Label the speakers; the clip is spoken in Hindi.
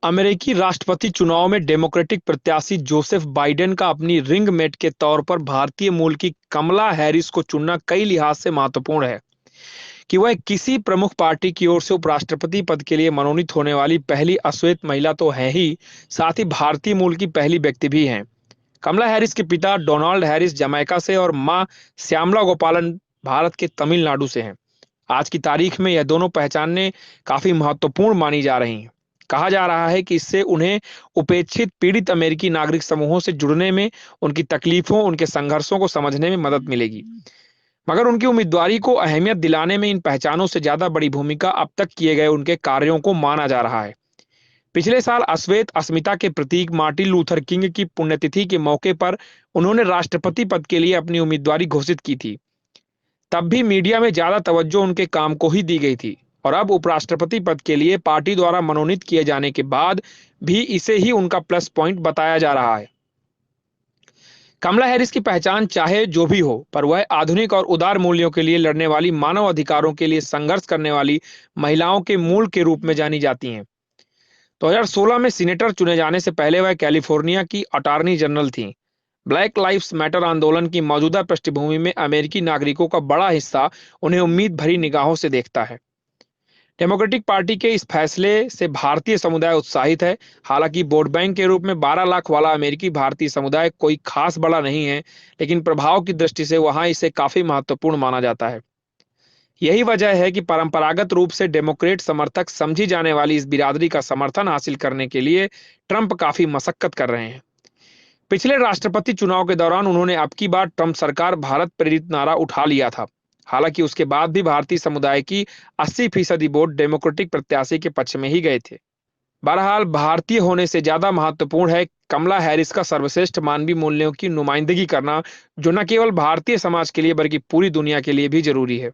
Speaker 1: अमेरिकी राष्ट्रपति चुनाव में डेमोक्रेटिक प्रत्याशी जोसेफ बाइडेन का अपनी रिंग मेट के तौर पर भारतीय मूल की कमला हैरिस को चुनना कई लिहाज से महत्वपूर्ण है कि वह किसी प्रमुख पार्टी की ओर से उपराष्ट्रपति पद के लिए मनोनीत होने वाली पहली अश्वेत महिला तो है ही, साथ ही भारतीय मूल की पहली व्यक्ति भी हैं। कमला हैरिस के पिता डोनाल्ड हैरिस जमैका से और मां श्यामला गोपालन भारत के तमिलनाडु से हैं। आज की तारीख में यह दोनों पहचानने काफी महत्वपूर्ण मानी जा रही हैं। कहा जा रहा है कि इससे उन्हें उपेक्षित पीड़ित अमेरिकी नागरिक समूहों से जुड़ने में, उनकी तकलीफों, उनके संघर्षों को समझने में मदद मिलेगी। मगर उनकी उम्मीदवारी को अहमियत दिलाने में इन पहचानों से ज्यादा बड़ी भूमिका अब तक किए गए उनके कार्यों को माना जा रहा है। पिछले साल अश्वेत अस्मिता के प्रतीक मार्टिन लूथर किंग की पुण्यतिथि के मौके पर उन्होंने राष्ट्रपति पद के लिए अपनी उम्मीदवारी घोषित की थी। तब भी मीडिया में ज्यादा तवज्जो उनके काम को ही दी गई थी, और अब उपराष्ट्रपति पद के लिए पार्टी द्वारा मनोनीत किए जाने के बाद भी इसे ही उनका प्लस पॉइंट बताया जा रहा है। कमला हैरिस की पहचान चाहे जो भी हो, पर वह आधुनिक और उदार मूल्यों के लिए लड़ने वाली, मानव अधिकारों के लिए संघर्ष करने वाली महिलाओं के मूल के रूप में जानी जाती हैं। 2016 में सीनेटर चुने जाने से पहले वह कैलिफोर्निया की अटॉर्नी जनरल थीं। ब्लैक लाइव्स मैटर आंदोलन की मौजूदा पृष्ठभूमि में अमेरिकी नागरिकों का बड़ा हिस्सा उन्हें उम्मीद भरी निगाहों से देखता है। डेमोक्रेटिक पार्टी के इस फैसले से भारतीय समुदाय उत्साहित है। हालांकि वोट बैंक के रूप में 12 लाख वाला अमेरिकी भारतीय समुदाय कोई खास बड़ा नहीं है, लेकिन प्रभाव की दृष्टि से वहां इसे काफी महत्वपूर्ण माना जाता है। यही वजह है कि परंपरागत रूप से डेमोक्रेट समर्थक समझी जाने वाली इस बिरादरी का समर्थन हासिल करने के लिए ट्रंप काफी मशक्कत कर रहे हैं। पिछले राष्ट्रपति चुनाव के दौरान उन्होंने अब की बार ट्रंप सरकार भारत प्रेरित नारा उठा लिया था। हालांकि उसके बाद भी भारतीय समुदाय की 80% वोट डेमोक्रेटिक प्रत्याशी के पक्ष में ही गए थे। बहरहाल, भारतीय होने से ज्यादा महत्वपूर्ण है कमला हैरिस का सर्वश्रेष्ठ मानवीय मूल्यों की नुमाइंदगी करना, जो न केवल भारतीय समाज के लिए बल्कि पूरी दुनिया के लिए भी जरूरी है।